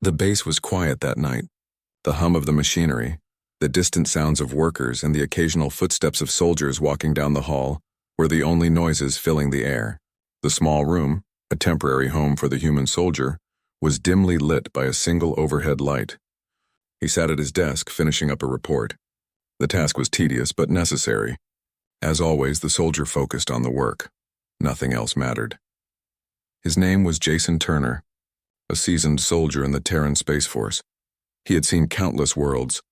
The base was quiet that night. The hum of the machinery, the distant sounds of workers, and the occasional footsteps of soldiers walking down the hall were the only noises filling the air. The small room, a temporary home for the human soldier, was dimly lit by a single overhead light. He sat at his desk, finishing up a report. The task was tedious but necessary. As always, the soldier focused on the work. Nothing else mattered. His name was Jason Turner, a seasoned soldier in the Terran Space Force. He had seen countless worlds,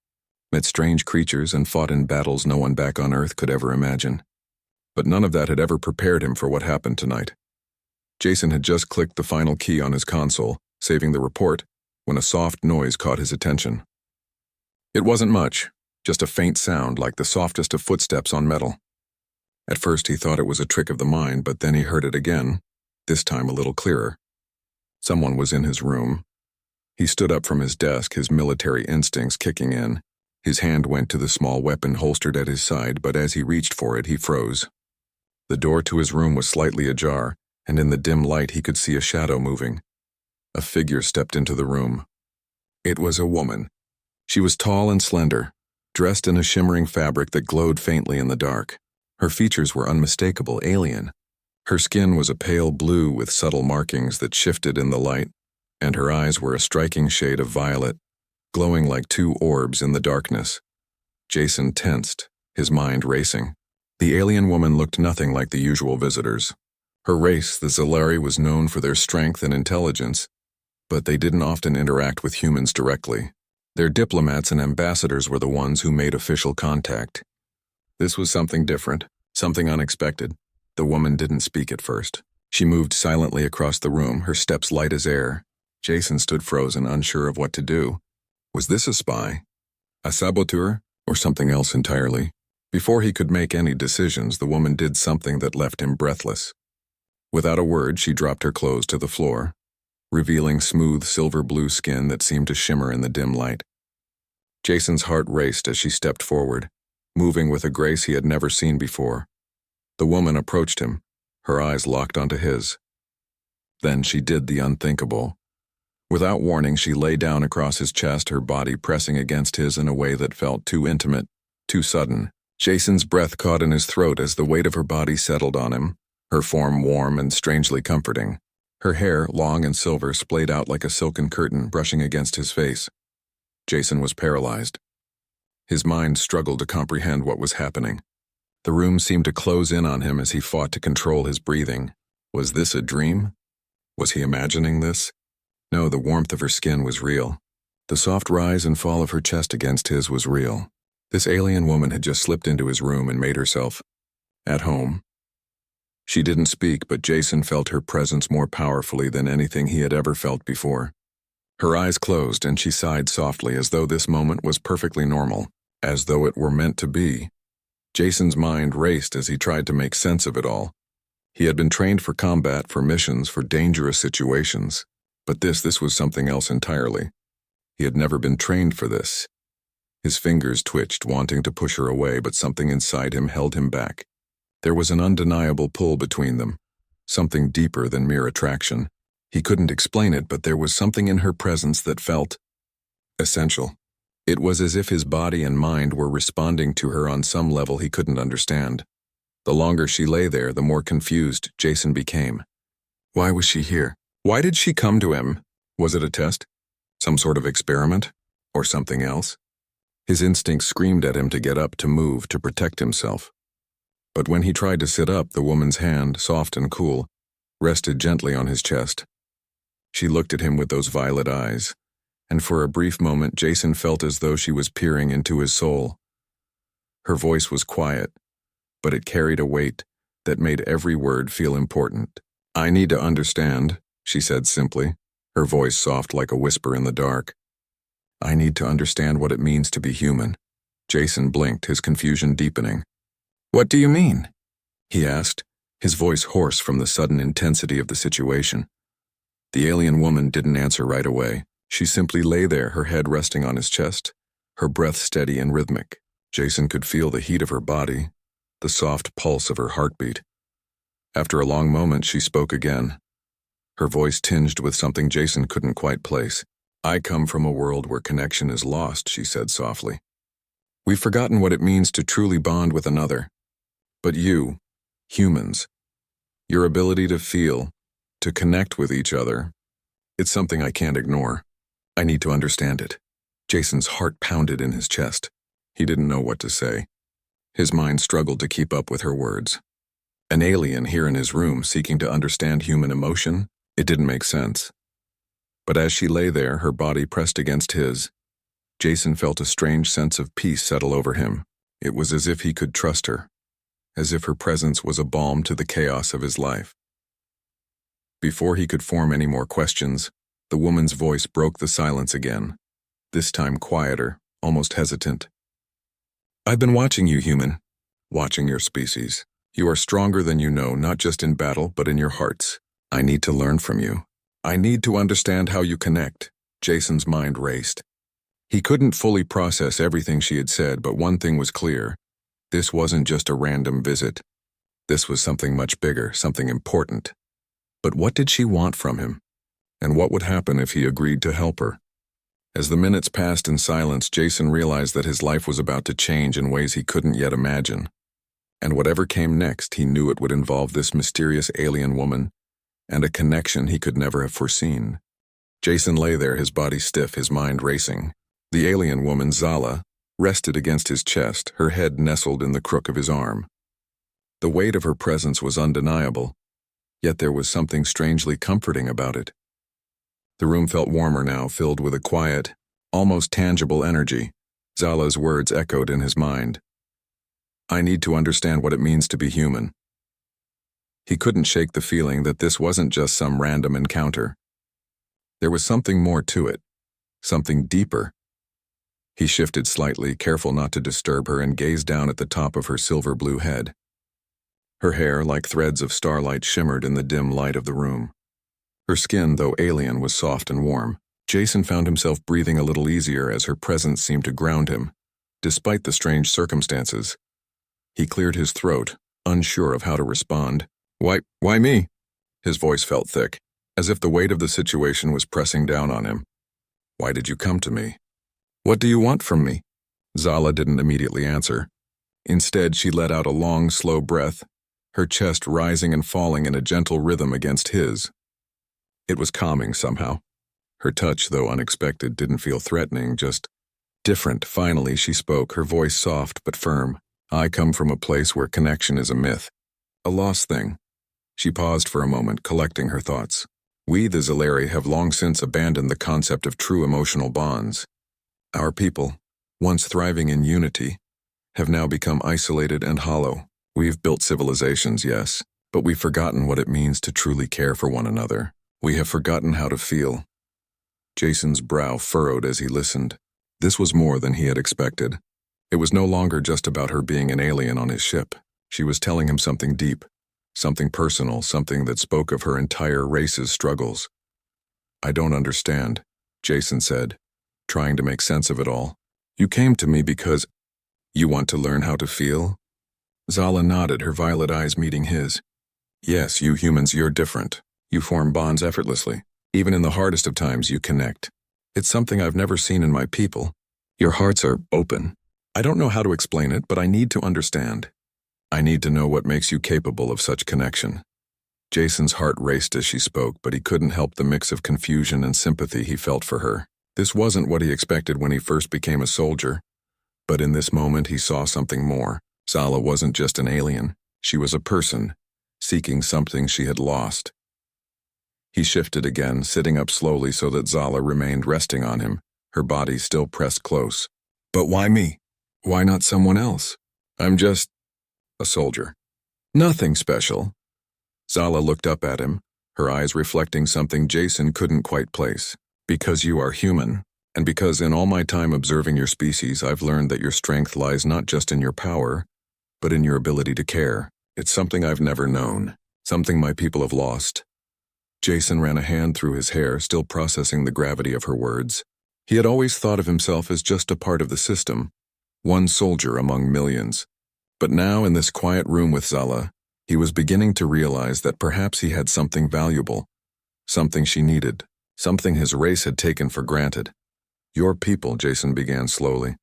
met strange creatures, and fought in battles no one back on Earth could ever imagine. But none of that had ever prepared him for what happened tonight. Jason had just clicked the final key on his console, saving the report, when a soft noise caught his attention. It wasn't much, just a faint sound like the softest of footsteps on metal. At first he thought it was a trick of the mind, but then he heard it again, this time a little clearer. Someone was in his room. He stood up from his desk, his military instincts kicking in. His hand went to the small weapon holstered at his side, but as he reached for it, he froze. The door to his room was slightly ajar, and in the dim light he could see a shadow moving. A figure stepped into the room. It was a woman. She was tall and slender, dressed in a shimmering fabric that glowed faintly in the dark. Her features were unmistakable, alien. Her skin was a pale blue with subtle markings that shifted in the light, and her eyes were a striking shade of violet, glowing like two orbs in the darkness. Jason tensed, his mind racing. The alien woman looked nothing like the usual visitors. Her race, the Zalari, was known for their strength and intelligence, but they didn't often interact with humans directly. Their diplomats and ambassadors were the ones who made official contact. This was something different, something unexpected. The woman didn't speak at first. She moved silently across the room, her steps light as air. Jason stood frozen, unsure of what to do. Was this a spy? A saboteur? Or something else entirely? Before he could make any decisions, the woman did something that left him breathless. Without a word, she dropped her clothes to the floor, revealing smooth silver-blue skin that seemed to shimmer in the dim light. Jason's heart raced as she stepped forward, moving with a grace he had never seen before. The woman approached him, her eyes locked onto his. Then she did the unthinkable. Without warning, she lay down across his chest, her body pressing against his in a way that felt too intimate, too sudden. Jason's breath caught in his throat as the weight of her body settled on him, her form warm and strangely comforting. Her hair, long and silver, splayed out like a silken curtain brushing against his face. Jason was paralyzed. His mind struggled to comprehend what was happening. The room seemed to close in on him as he fought to control his breathing. Was this a dream? Was he imagining this? No, the warmth of her skin was real. The soft rise and fall of her chest against his was real. This alien woman had just slipped into his room and made herself at home. She didn't speak, but Jason felt her presence more powerfully than anything he had ever felt before. Her eyes closed and she sighed softly, as though this moment was perfectly normal, as though it were meant to be. Jason's mind raced as he tried to make sense of it all. He had been trained for combat, for missions, for dangerous situations. But this was something else entirely. He had never been trained for this. His fingers twitched, wanting to push her away, but something inside him held him back. There was an undeniable pull between them, something deeper than mere attraction. He couldn't explain it, but there was something in her presence that felt essential. It was as if his body and mind were responding to her on some level he couldn't understand. The longer she lay there, the more confused Jason became. Why was she here? Why did she come to him? Was it a test? Some sort of experiment? Or something else? His instincts screamed at him to get up, to move, to protect himself. But when he tried to sit up, the woman's hand, soft and cool, rested gently on his chest. She looked at him with those violet eyes, and for a brief moment Jason felt as though she was peering into his soul. Her voice was quiet, but it carried a weight that made every word feel important. "I need to understand," she said simply, her voice soft like a whisper in the dark. "I need to understand what it means to be human." Jason blinked, his confusion deepening. "What do you mean?" he asked, his voice hoarse from the sudden intensity of the situation. The alien woman didn't answer right away. She simply lay there, her head resting on his chest, her breath steady and rhythmic. Jason could feel the heat of her body, the soft pulse of her heartbeat. After a long moment, she spoke again, her voice tinged with something Jason couldn't quite place. I come from a world where connection is lost, she said softly. We've forgotten what it means to truly bond with another. But you, humans, your ability to feel, to connect with each other, it's something I can't ignore. I need to understand it. Jason's heart pounded in his chest. He didn't know what to say. His mind struggled to keep up with her words. An alien here in his room seeking to understand human emotion? It didn't make sense. But as she lay there, her body pressed against his, Jason felt a strange sense of peace settle over him. It was as if he could trust her, as if her presence was a balm to the chaos of his life. Before he could form any more questions, the woman's voice broke the silence again, this time quieter, almost hesitant. I've been watching you, human, watching your species. You are stronger than you know, not just in battle, but in your hearts. I need to learn from you. I need to understand how you connect. Jason's mind raced. He couldn't fully process everything she had said, but one thing was clear. This wasn't just a random visit. This was something much bigger, something important. But what did she want from him? And what would happen if he agreed to help her? As the minutes passed in silence, Jason realized that his life was about to change in ways he couldn't yet imagine. And whatever came next, he knew it would involve this mysterious alien woman and a connection he could never have foreseen. Jason lay there, his body stiff, his mind racing. The alien woman, Zala, rested against his chest, her head nestled in the crook of his arm. The weight of her presence was undeniable, yet there was something strangely comforting about it. The room felt warmer now, filled with a quiet, almost tangible energy. Zala's words echoed in his mind. I need to understand what it means to be human. He couldn't shake the feeling that this wasn't just some random encounter. There was something more to it, something deeper. He shifted slightly, careful not to disturb her, and gazed down at the top of her silver-blue head. Her hair, like threads of starlight, shimmered in the dim light of the room. Her skin, though alien, was soft and warm. Jason found himself breathing a little easier as her presence seemed to ground him, despite the strange circumstances. He cleared his throat, unsure of how to respond. Why me? His voice felt thick, as if the weight of the situation was pressing down on him. Why did you come to me? What do you want from me? Zala didn't immediately answer. Instead, she let out a long, slow breath, her chest rising and falling in a gentle rhythm against his. It was calming somehow. Her touch, though unexpected, didn't feel threatening, just different. Finally, she spoke, her voice soft but firm. I come from a place where connection is a myth, a lost thing. She paused for a moment, collecting her thoughts. We, the Zalari, have long since abandoned the concept of true emotional bonds. Our people, once thriving in unity, have now become isolated and hollow. We've built civilizations, yes, but we've forgotten what it means to truly care for one another. We have forgotten how to feel. Jason's brow furrowed as he listened. This was more than he had expected. It was no longer just about her being an alien on his ship. She was telling him something deep, something personal, something that spoke of her entire race's struggles. I don't understand, Jason said, trying to make sense of it all. You came to me because you want to learn how to feel? Zala nodded, her violet eyes meeting his. Yes, you humans, you're different. You form bonds effortlessly. Even in the hardest of times, you connect. It's something I've never seen in my people. Your hearts are open. I don't know how to explain it, but I need to understand. I need to know what makes you capable of such connection. Jason's heart raced as she spoke, but he couldn't help the mix of confusion and sympathy he felt for her. This wasn't what he expected when he first became a soldier. But in this moment, he saw something more. Zala wasn't just an alien. She was a person, seeking something she had lost. He shifted again, sitting up slowly so that Zala remained resting on him, her body still pressed close. But why me? Why not someone else? I'm just a soldier. Nothing special. Zala looked up at him, her eyes reflecting something Jason couldn't quite place. Because you are human, and because in all my time observing your species, I've learned that your strength lies not just in your power, but in your ability to care. It's something I've never known, something my people have lost. Jason ran a hand through his hair, still processing the gravity of her words. He had always thought of himself as just a part of the system, one soldier among millions. But now, in this quiet room with Zala, he was beginning to realize that perhaps he had something valuable, something she needed, something his race had taken for granted. Your people, Jason began slowly.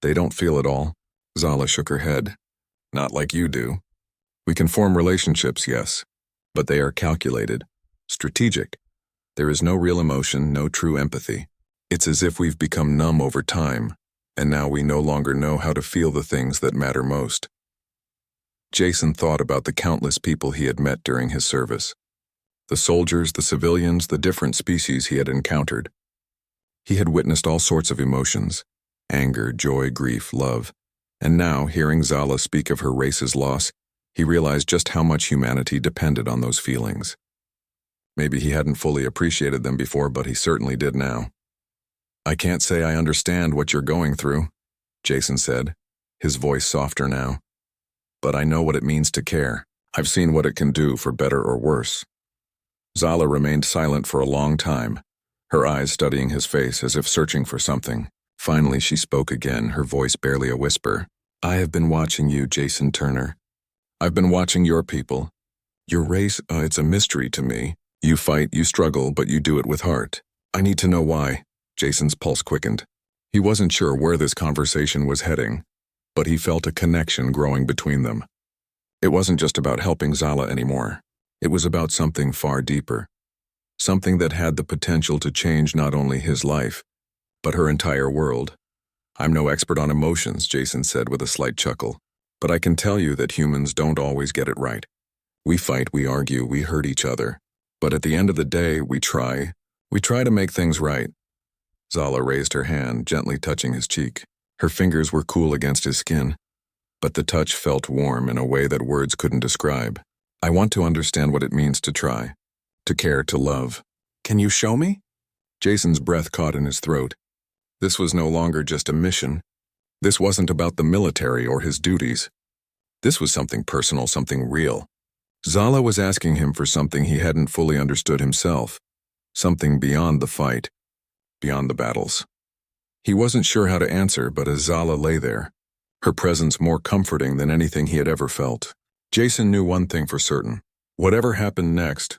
They don't feel it all. Zala shook her head. Not like you do. We can form relationships, yes, but they are calculated, strategic. There is no real emotion, no true empathy. It's as if we've become numb over time, and now we no longer know how to feel the things that matter most. Jason thought about the countless people he had met during his service. The soldiers, the civilians, the different species he had encountered. He had witnessed all sorts of emotions, anger, joy, grief, love, and now, hearing Zala speak of her race's loss, he realized just how much humanity depended on those feelings. Maybe he hadn't fully appreciated them before, but he certainly did now. I can't say I understand what you're going through, Jason said, his voice softer now. But I know what it means to care. I've seen what it can do for better or worse. Zala remained silent for a long time, her eyes studying his face as if searching for something. Finally, she spoke again, her voice barely a whisper. I have been watching you, Jason Turner. I've been watching your people. Your race, it's a mystery to me. You fight, you struggle, but you do it with heart. I need to know why. Jason's pulse quickened. He wasn't sure where this conversation was heading, but he felt a connection growing between them. It wasn't just about helping Zala anymore. It was about something far deeper. Something that had the potential to change not only his life, but her entire world. I'm no expert on emotions, Jason said with a slight chuckle, but I can tell you that humans don't always get it right. We fight, we argue, we hurt each other. But at the end of the day, we try to make things right. Zala raised her hand, gently touching his cheek. Her fingers were cool against his skin, but the touch felt warm in a way that words couldn't describe. I want to understand what it means to try, to care, to love. Can you show me? Jason's breath caught in his throat. This was no longer just a mission. This wasn't about the military or his duties. This was something personal, something real. Zala was asking him for something he hadn't fully understood himself, something beyond the fight, beyond the battles. He wasn't sure how to answer, but as Zala lay there, her presence more comforting than anything he had ever felt, Jason knew one thing for certain. Whatever happened next,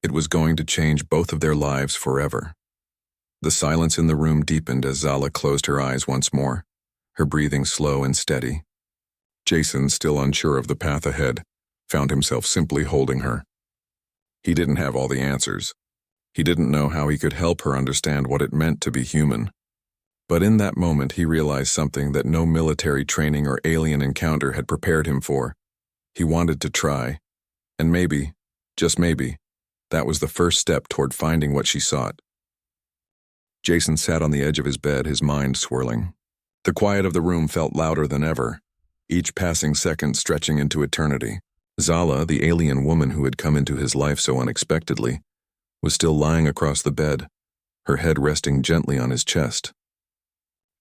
it was going to change both of their lives forever. The silence in the room deepened as Zala closed her eyes once more, her breathing slow and steady. Jason, still unsure of the path ahead, found himself simply holding her. He didn't have all the answers. He didn't know how he could help her understand what it meant to be human. But in that moment, he realized something that no military training or alien encounter had prepared him for. He wanted to try, and maybe, just maybe, that was the first step toward finding what she sought. Jason sat on the edge of his bed, his mind swirling. The quiet of the room felt louder than ever, each passing second stretching into eternity. Zala, the alien woman who had come into his life so unexpectedly, was still lying across the bed, her head resting gently on his chest.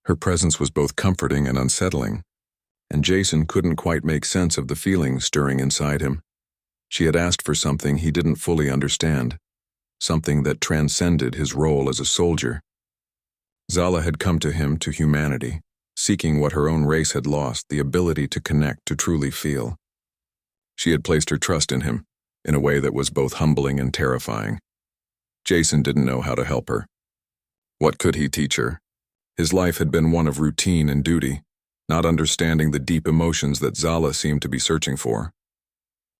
Her presence was both comforting and unsettling, and Jason couldn't quite make sense of the feelings stirring inside him. She had asked for something he didn't fully understand, something that transcended his role as a soldier. Zala had come to him, to humanity, seeking what her own race had lost, the ability to connect, to truly feel. She had placed her trust in him, in a way that was both humbling and terrifying. Jason didn't know how to help her. What could he teach her? His life had been one of routine and duty, not understanding the deep emotions that Zala seemed to be searching for.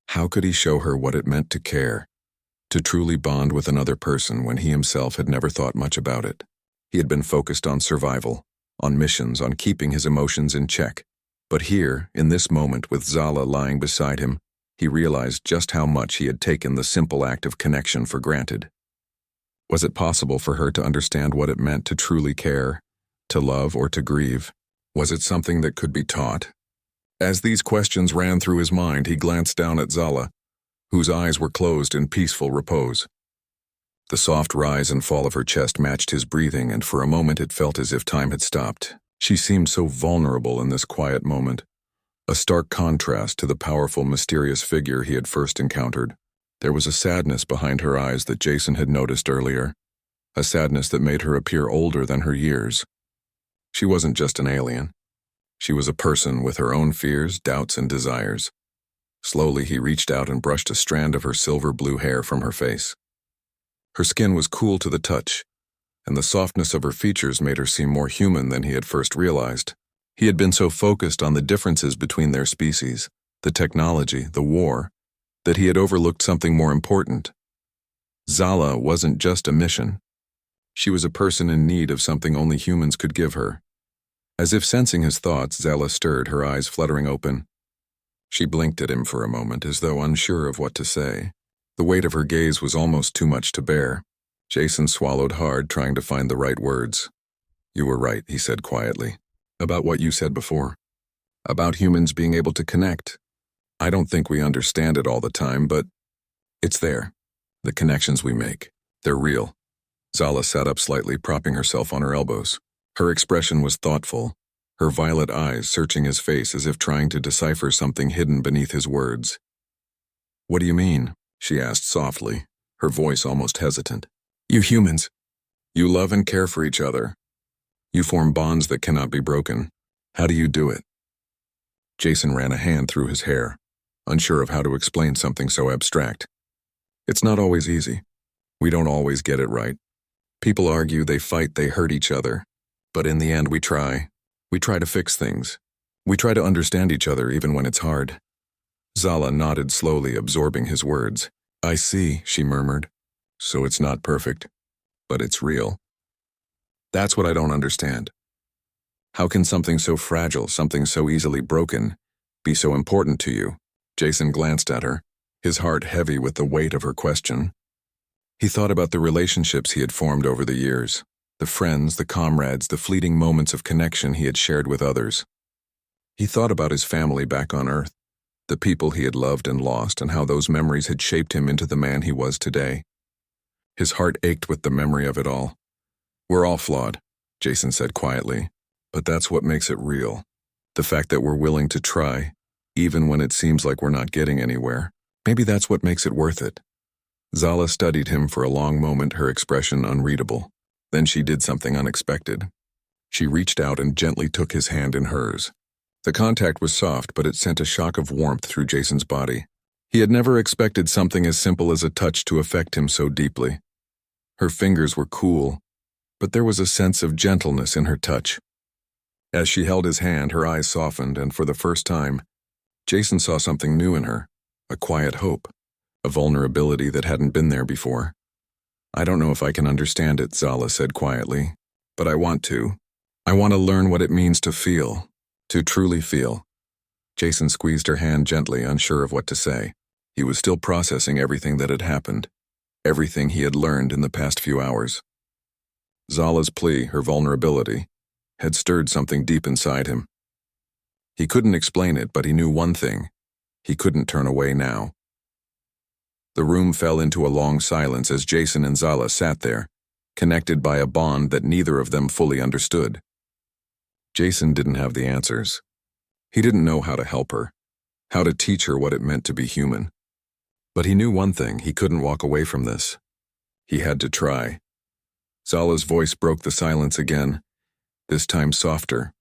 How could he show her what it meant to care, to truly bond with another person when he himself had never thought much about it? He had been focused on survival, on missions, on keeping his emotions in check. But here, in this moment with Zala lying beside him, he realized just how much he had taken the simple act of connection for granted. Was it possible for her to understand what it meant to truly care, to love or to grieve? Was it something that could be taught? As these questions ran through his mind, he glanced down at Zala, whose eyes were closed in peaceful repose. The soft rise and fall of her chest matched his breathing, and for a moment it felt as if time had stopped. She seemed so vulnerable in this quiet moment, a stark contrast to the powerful, mysterious figure he had first encountered. There was a sadness behind her eyes that Jason had noticed earlier, a sadness that made her appear older than her years. She wasn't just an alien. She was a person with her own fears, doubts, and desires. Slowly he reached out and brushed a strand of her silver blue hair from her face. Her skin was cool to the touch, and the softness of her features made her seem more human than he had first realized. He had been so focused on the differences between their species, the technology, the war, that he had overlooked something more important. Zala wasn't just a mission. She was a person in need of something only humans could give her. As if sensing his thoughts, Zala stirred, her eyes fluttering open. She blinked at him for a moment, as though unsure of what to say. The weight of her gaze was almost too much to bear. Jason swallowed hard, trying to find the right words. "You were right," he said quietly. "About what you said before. About humans being able to connect. I don't think we understand it all the time, but it's there. The connections we make. They're real." Zala sat up slightly, propping herself on her elbows. Her expression was thoughtful, her violet eyes searching his face as if trying to decipher something hidden beneath his words. "What do you mean?" she asked softly, her voice almost hesitant. "You humans. You love and care for each other. You form bonds that cannot be broken. How do you do it?" Jason ran a hand through his hair, unsure of how to explain something so abstract. "It's not always easy. We don't always get it right. People argue, they fight, they hurt each other. But in the end, we try. We try to fix things. We try to understand each other even when it's hard." Zala nodded slowly, absorbing his words. "I see," she murmured. "So it's not perfect, but it's real. That's what I don't understand. How can something so fragile, something so easily broken, be so important to you?" Jason glanced at her, his heart heavy with the weight of her question. He thought about the relationships he had formed over the years, the friends, the comrades, the fleeting moments of connection he had shared with others. He thought about his family back on Earth, the people he had loved and lost, and how those memories had shaped him into the man he was today. His heart ached with the memory of it all. "We're all flawed," Jason said quietly, "but that's what makes it real. The fact that we're willing to try, even when it seems like we're not getting anywhere. Maybe that's what makes it worth it." Zala studied him for a long moment, her expression unreadable. Then she did something unexpected. She reached out and gently took his hand in hers. The contact was soft, but it sent a shock of warmth through Jason's body. He had never expected something as simple as a touch to affect him so deeply. Her fingers were cool, but there was a sense of gentleness in her touch. As she held his hand, her eyes softened, and for the first time, Jason saw something new in her, a quiet hope, a vulnerability that hadn't been there before. "I don't know if I can understand it," Zala said quietly, "but I want to. I want to learn what it means to feel, to truly feel." Jason squeezed her hand gently, unsure of what to say. He was still processing everything that had happened, everything he had learned in the past few hours. Zala's plea, her vulnerability, had stirred something deep inside him. He couldn't explain it, but he knew one thing. He couldn't turn away now. The room fell into a long silence as Jason and Zala sat there, connected by a bond that neither of them fully understood. Jason didn't have the answers. He didn't know how to help her, how to teach her what it meant to be human. But he knew one thing: he couldn't walk away from this. He had to try. Zala's voice broke the silence again, this time softer,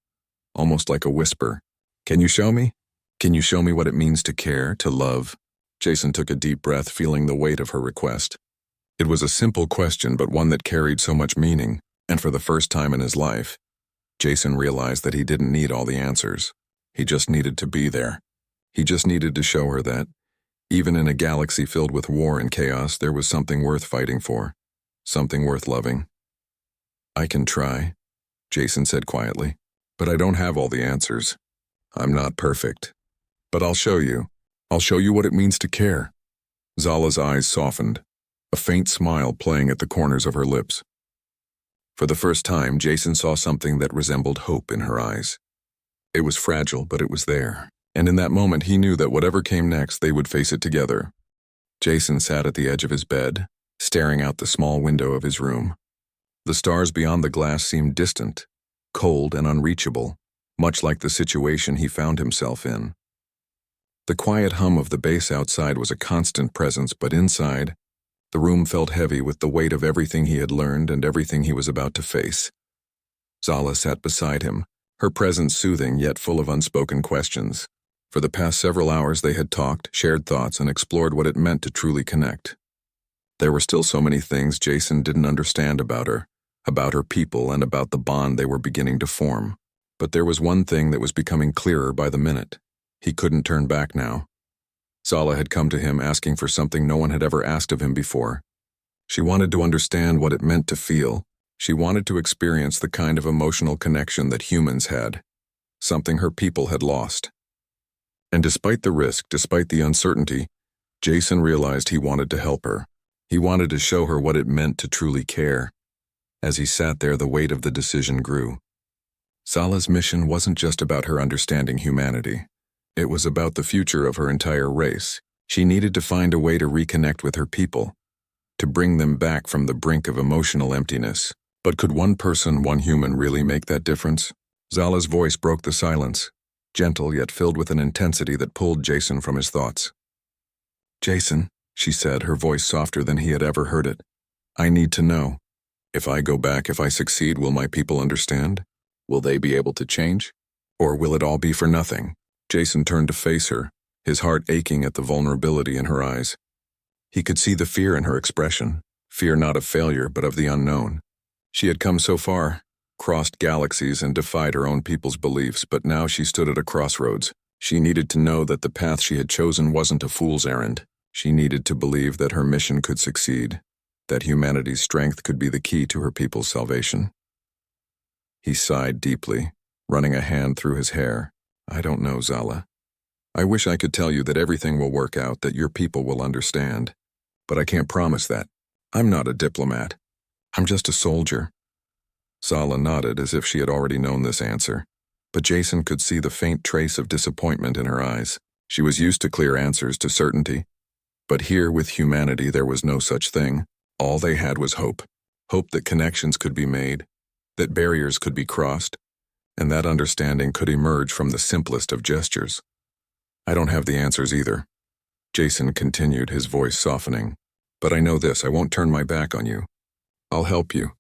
almost like a whisper. "Can you show me? Can you show me what it means to care, to love?" Jason took a deep breath, feeling the weight of her request. It was a simple question, but one that carried so much meaning, and for the first time in his life, Jason realized that he didn't need all the answers. He just needed to be there. He just needed to show her that, even in a galaxy filled with war and chaos, there was something worth fighting for, something worth loving. "I can try," Jason said quietly, "but I don't have all the answers. I'm not perfect. But I'll show you. I'll show you what it means to care." Zala's eyes softened, a faint smile playing at the corners of her lips. For the first time, Jason saw something that resembled hope in her eyes. It was fragile, but it was there, and in that moment he knew that whatever came next, they would face it together. Jason sat at the edge of his bed, staring out the small window of his room. The stars beyond the glass seemed distant, cold and unreachable, much like the situation he found himself in. The quiet hum of the bass outside was a constant presence, but inside, the room felt heavy with the weight of everything he had learned and everything he was about to face. Zala sat beside him, her presence soothing yet full of unspoken questions. For the past several hours they had talked, shared thoughts, and explored what it meant to truly connect. There were still so many things Jason didn't understand about her people, and about the bond they were beginning to form. But there was one thing that was becoming clearer by the minute. He couldn't turn back now. Zala had come to him asking for something no one had ever asked of him before. She wanted to understand what it meant to feel. She wanted to experience the kind of emotional connection that humans had, something her people had lost. And despite the risk, despite the uncertainty, Jason realized he wanted to help her. He wanted to show her what it meant to truly care. As he sat there, the weight of the decision grew. Zala's mission wasn't just about her understanding humanity. It was about the future of her entire race. She needed to find a way to reconnect with her people, to bring them back from the brink of emotional emptiness. But could one person, one human, really make that difference? Zala's voice broke the silence, gentle yet filled with an intensity that pulled Jason from his thoughts. "Jason," she said, her voice softer than he had ever heard it, "I need to know. If I go back, if I succeed, will my people understand? Will they be able to change? Or will it all be for nothing?" Jason turned to face her, his heart aching at the vulnerability in her eyes. He could see the fear in her expression, fear not of failure but of the unknown. She had come so far, crossed galaxies and defied her own people's beliefs, but now she stood at a crossroads. She needed to know that the path she had chosen wasn't a fool's errand. She needed to believe that her mission could succeed, that humanity's strength could be the key to her people's salvation. He sighed deeply, running a hand through his hair. "I don't know, Zala. I wish I could tell you that everything will work out, that your people will understand. But I can't promise that. I'm not a diplomat. I'm just a soldier." Zala nodded as if she had already known this answer, but Jason could see the faint trace of disappointment in her eyes. She was used to clear answers, to certainty. But here with humanity there was no such thing. All they had was hope. Hope that connections could be made, that barriers could be crossed, and that understanding could emerge from the simplest of gestures. "I don't have the answers either," Jason continued, his voice softening. "But I know this, I won't turn my back on you. I'll help you.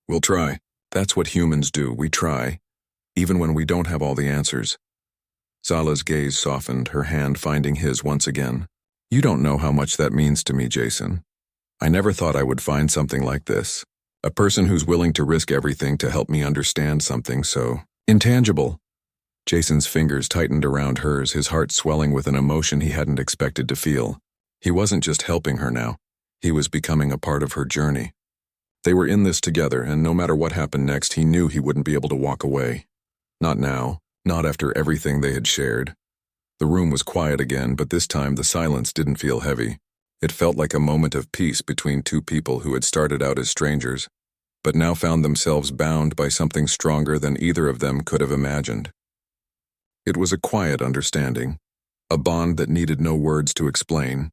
We'll try. That's what humans do, we try, even when we don't have all the answers." Zala's gaze softened, her hand finding his once again. "You don't know how much that means to me, Jason. I never thought I would find something like this. A person who's willing to risk everything to help me understand something so intangible." Jason's fingers tightened around hers, his heart swelling with an emotion he hadn't expected to feel. He wasn't just helping her now. He was becoming a part of her journey. They were in this together, and no matter what happened next, he knew he wouldn't be able to walk away. Not now, not after everything they had shared. The room was quiet again, but this time the silence didn't feel heavy. It felt like a moment of peace between two people who had started out as strangers, but now found themselves bound by something stronger than either of them could have imagined. It was a quiet understanding, a bond that needed no words to explain.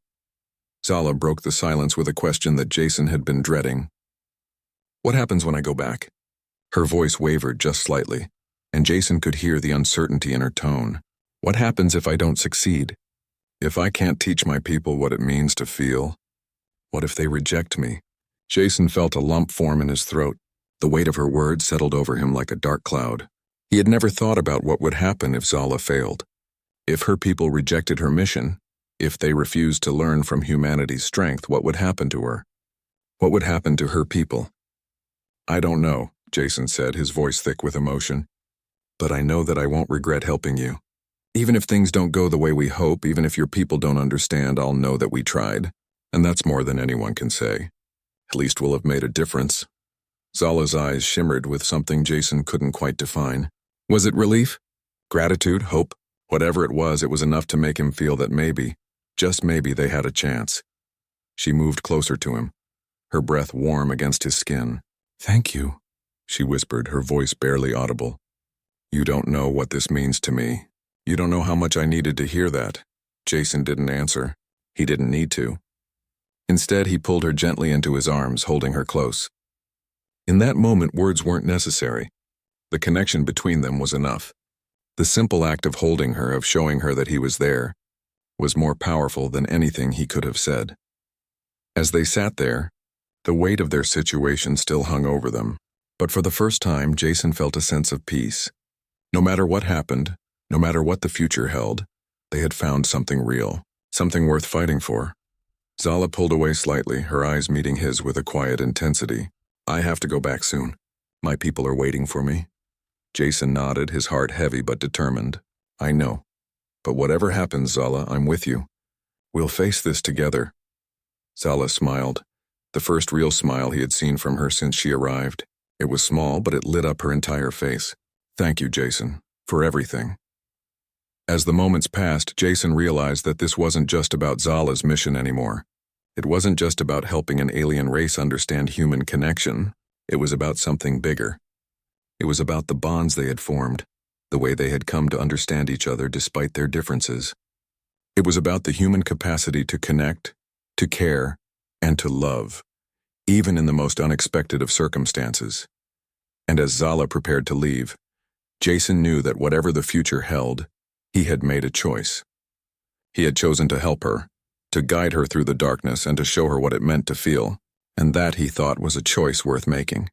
Zala broke the silence with a question that Jason had been dreading. "What happens when I go back?" Her voice wavered just slightly, and Jason could hear the uncertainty in her tone. "What happens if I don't succeed? If I can't teach my people what it means to feel? What if they reject me?" Jason felt a lump form in his throat. The weight of her words settled over him like a dark cloud. He had never thought about what would happen if Zala failed. If her people rejected her mission, if they refused to learn from humanity's strength, what would happen to her? What would happen to her people? "I don't know," Jason said, his voice thick with emotion. "But I know that I won't regret helping you. Even if things don't go the way we hope, even if your people don't understand, I'll know that we tried. And that's more than anyone can say. At least we'll have made a difference." Zala's eyes shimmered with something Jason couldn't quite define. Was it relief? Gratitude? Hope? Whatever it was enough to make him feel that maybe, just maybe, they had a chance. She moved closer to him, her breath warm against his skin. "Thank you," she whispered, her voice barely audible. "You don't know what this means to me. You don't know how much I needed to hear that." Jason didn't answer. He didn't need to. Instead, he pulled her gently into his arms, holding her close. In that moment, words weren't necessary. The connection between them was enough. The simple act of holding her, of showing her that he was there, was more powerful than anything he could have said. As they sat there, the weight of their situation still hung over them, but for the first time, Jason felt a sense of peace. No matter what happened, no matter what the future held, they had found something real, something worth fighting for. Zala pulled away slightly, her eyes meeting his with a quiet intensity. I have to go back soon. My people are waiting for me. Jason nodded, his heart heavy but determined. I know. But whatever happens, Zala, I'm with you. We'll face this together. Zala smiled, the first real smile he had seen from her since she arrived. It was small, but it lit up her entire face. Thank you, Jason, for everything. As the moments passed, Jason realized that this wasn't just about Zala's mission anymore. It wasn't just about helping an alien race understand human connection. It was about something bigger. It was about the bonds they had formed, the way they had come to understand each other despite their differences. It was about the human capacity to connect, to care, and to love, even in the most unexpected of circumstances. And as Zala prepared to leave, Jason knew that whatever the future held, he had made a choice. He had chosen to help her, to guide her through the darkness and to show her what it meant to feel, and that he thought was a choice worth making.